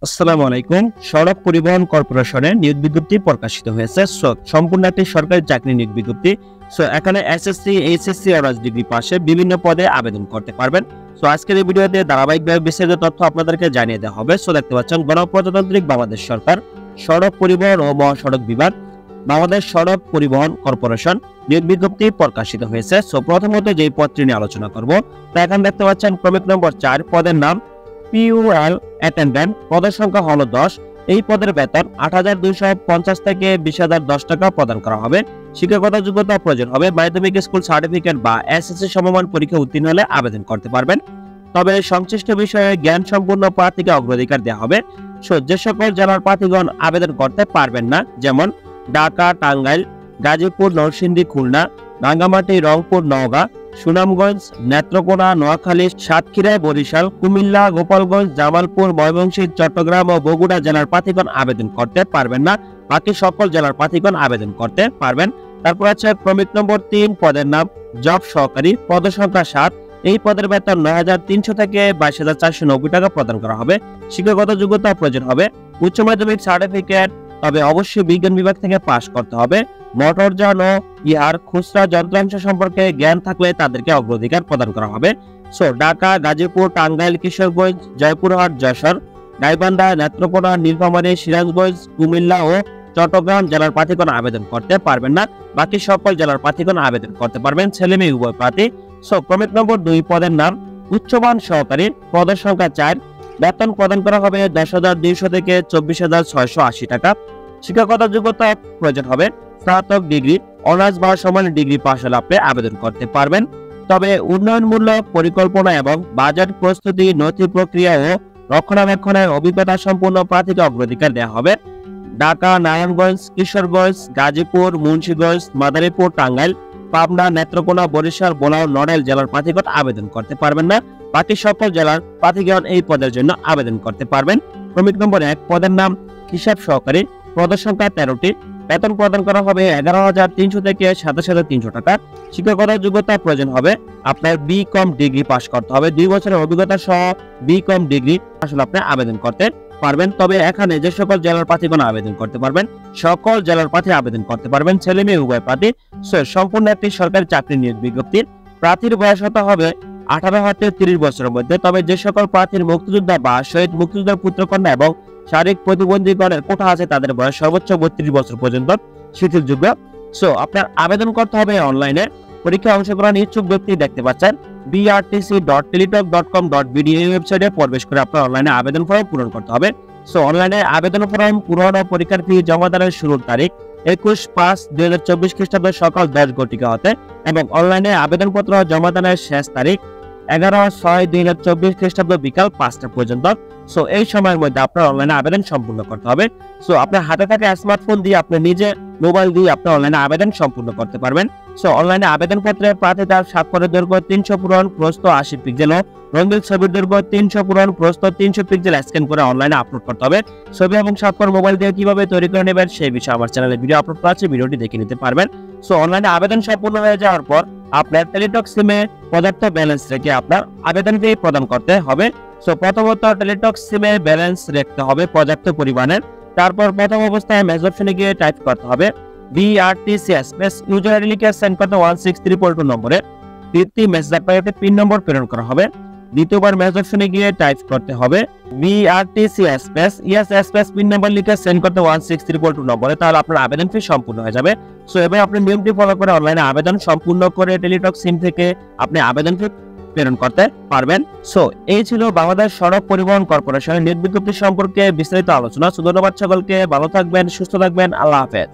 আসসালামু আলাইকুম। সড়ক পরিবহন কর্পোরেশনের নিয়োগ বিজ্ঞপ্তি প্রকাশিত হয়েছে। সম্পূর্ণ একটি সরকারি চাকরি নিয়োগ বিজ্ঞপ্তি। এখানে এসএসসি, এইচএসসি অনার্স ডিগ্রি পাশে বিভিন্ন পদে আবেদন করতে পারবেন। আজকের এই ভিডিওতে ধারাবাহিকভাবে বিস্তারিত তথ্য আপনাদেরকে জানিয়ে দেওয়া হবে। দেখতে পাচ্ছেন গণপ্রজাতন্ত্রী বাংলাদেশ সরকার সড়ক পরিবহন ও মহাসড়ক বিভাগ বাংলাদেশ সড়ক পরিবহন কর্পোরেশন নিয়োগ বিজ্ঞপ্তি প্রকাশিত হয়েছে। প্রথমত যে পদটি নিয়ে আলোচনা করব তা এখানে দেখতে পাচ্ছেন ক্রমিক নম্বর 4 পদের নাম পিউএল অ্যাটেন্ডেন্ট, পদের সংখ্যা হলো 10। এই পদের বেতন ৮২৫০ থেকে ২০০১০ টাকা প্রদান করা হবে। শিক্ষাগত যোগ্যতা প্রয়োজন হবে মাধ্যমিক স্কুল সার্টিফিকেট বা এসএসসি সমমান পরীক্ষা উত্তীর্ণ হলে আবেদন করতে পারবেন। তবে সংশ্লিষ্ট বিষয়ে জ্ঞান সম্পূর্ণ প্রার্থীকে অগ্রাধিকার দেওয়া হবে। যে সকল জেলার প্রার্থীগণ আবেদন করতে পারবেন না, যেমন ঢাকা, টাঙ্গাইল, গাজীপুর, নরসিংদী, খুলনা, রাঙ্গামাটি, রংপুর, নওগাঁ, সুনামগঞ্জ, নেত্রকোনা, নোয়াখালী, সাতক্ষীরা, বরিশাল, কুমিল্লা, গোপালগঞ্জ, জামালপুর, ময়মনসিংহ, চট্টগ্রাম ও বগুড়া জেলার প্রার্থীগণ আবেদন করতে পারবেন না। বাকি সকল জেলার প্রার্থীগণ আবেদন করতে পারবেন। তারপর আছে ক্রমিক নম্বর 3 পদের নাম জব সহকারী, পদ সংখ্যা 7। এই পদের বেতন ৯৩০০ থেকে ২২৪৯০ টাকা প্রদান করা হবে। শিক্ষাগত যোগ্যতা প্রয়োজন হবে উচ্চ মাধ্যমিক সার্টিফিকেট, তবে অবশ্যই বিজ্ঞান বিভাগ থেকে পাশ করতে হবে। মোটরযান ও ইহার খুচরা যন্ত্রাংশ সম্পর্কে জ্ঞান থাকলে তাদেরকে অগ্রাধিকার প্রদান করা হবে। ঢাকা, গাজীপুর, টাঙ্গাইল, কিশোরগঞ্জ, জয়পুরহাট, যশোর, গাইবান্ধা, নেত্রকোনা, নীলফামারী, সিরাজগঞ্জ, কুমিল্লা ও চট্টগ্রাম জেলার প্রার্থীগণ আবেদন করতে পারবেন না। বাকি সকল জেলার প্রার্থীগণ আবেদন করতে পারবেন, ছেলে মেয়ে উভয় প্রার্থী। ক্রমিক নম্বর 2 পদের নাম উচ্চমান সহকারী, পদের সংখ্যা 4। বেতন প্রদান করা হবে ১০,২০০ থেকে ২৪,৬৮০ টাকা। শিক্ষাগত যোগ্যতা প্রয়োজন হবে স্নাতক ডিগ্রি, অনার্স বা সমান ডিগ্রি পাশ হলে আপনি আবেদন করতে পারবেন। তবে উন্নয়নমূলক পরিকল্পনা এবং বাজেট প্রস্তুতি, নথি প্রক্রিয়া ও রক্ষণাবেক্ষণের অভিজ্ঞতা সম্পন্ন প্রার্থীকে অগ্রাধিকার দেওয়া হবে। ঢাকা, নারায়ণগঞ্জ, কিশোরগঞ্জ, গাজীপুর, মুন্সিগঞ্জ, মাদারীপুর, টাঙ্গাইল, পাবনা, নেত্রকোনা, বরিশাল, বোলাও, নড়াইল জেলার প্রার্থীগণ আবেদন করতে পারবেন না। বাকি সকল জেলার প্রার্থীগণ এই পদের জন্য আবেদন করতে পারবেন। ক্রমিক নম্বর 1 পদের নাম হিসাব সহকারী, পদের সংখ্যা 13টি। বেতন প্রদান করা হবে ১১,৩০০ থেকে ২৭,৩০০ টাকা। শিক্ষাগত যোগ্যতা প্রয়োজন হবে আপনার বিকম ডিগ্রি পাস করতে হবে। 2 বছরের অভিজ্ঞতা সহ বিকম ডিগ্রি আসলে আপনি আবেদন করতে পারবেন। তবে এখানে যে সকল জেলার প্রার্থীগণ আবেদন করতে পারবেন, সকল জেলার প্রার্থী আবেদন করতে পারবেন, ছেলে মেয়ে উভয় প্রার্থী। সম্পূর্ণ একটি সরকারি চাকরি নিয়োগ বিজ্ঞপ্তি। প্রার্থীর বয়স হতে হবে 18 হতে 30 বছরের মধ্যে। তবে যে সকল প্রার্থীর মুক্তিযোদ্ধা বা শহীদ মুক্তিযোদ্ধার পুত্রকন্যা এবং শারীরিক প্রতিবন্ধীগণের কোটা আছে, তাদের বয়স সর্বোচ্চ 32 বছর পর্যন্ত শিথিলযোগ্য। আপনার আবেদন করতে হবে অনলাইনে। পরীক্ষায় অংশগ্রহণ ইচ্ছুক ব্যক্তি দেখতে পাচ্ছেন brtc.teletalk.com.bd এই ওয়েবসাইটে প্রবেশ করে আপনার অনলাইনে আবেদন ফর্ম পূরণ করতে হবে। অনলাইনে আবেদন ফর্ম পূরণ ও পরীক্ষার ফি জমা দানের শুরুর তারিখ 21/5/2024 খ্রিস্টাব্দ সকাল 10 ঘটিকা হতে এবং অনলাইনে আবেদনপত্র জমা দানের শেষ তারিখ 11/6/2024 খ্রিস্টাব্দ বিকাল 5টা পর্যন্ত। এই সময়ের মধ্যে আপনার অনলাইনে আবেদন সম্পূর্ণ করতে হবে। আপনার হাতে থাকা স্মার্টফোন দিয়ে আপনি নিজে মোবাইল দিয়ে আপনি অনলাইনে আবেদন সম্পূর্ণ করতে পারবেন। অনলাইনে আবেদনপত্রে প্রার্থী তার স্বাক্ষরের দৈর্ঘ্য 300 পূরণ, প্রস্থ 80 পিক্সেল ও রঙিন ছবির দৈর্ঘ্য 300 পূরণ, প্রস্থ 300 পিক্সেল স্ক্যান করে অনলাইনে আপলোড করতে হবে। ছবি এবং স্বাক্ষর মোবাইল দিয়ে কিভাবে তৈরি করে নেবেন সেই বিষয়ে আমার চ্যানেলে ভিডিও আপলোড করা আছে, ভিডিওটি দেখে নিতে পারবেন। অনলাইনে আবেদন সম্পূর্ণ হয়ে যাওয়ার পর আপনার টেলিটক সিমে পর্যাপ্ত ব্যালেন্স রেখে আপনার আবেদন ফি প্রদান করতে হবে। প্রথমত টেলিটক সিমে ব্যালেন্স রাখতে হবে পর্যাপ্ত পরিমাণের। তারপর প্রথম অবস্থায় মেসেজ অপশনে গিয়ে টাইপ করতে হবে BRTC স্পেস ইউজার আইডি লিখে সেন্ড করতে 16342 নম্বরে। তৃতীয় মেসেজ আপনাকে পিন নম্বর প্রেরণ করা হবে। দ্বিতীয়বার মেসেজ অপশনে গিয়ে টাইপ করতে হবে BRTC space ES space PIN number লিখে সেন্ড করতে 16342 নম্বরে। তাহলে আপনার আবেদন ফি সম্পূর্ণ হয়ে যাবে। এবার আপনি নিয়মটি ফলো করে অনলাইনে আবেদন সম্পূর্ণ করে টেলিটক সিম থেকে আপনি আবেদন ফি প্রেরণ করতে পারবেন। এই ছিল বাংলাদেশ সড়ক পরিবহন কর্পোরেশনের নিয়োগ বিজ্ঞপ্তি সম্পর্কে বিস্তারিত আলোচনা। ধন্যবাদ সকলকে, ভালো থাকবেন, সুস্থ থাকবেন, আল্লাহ হাফেজ।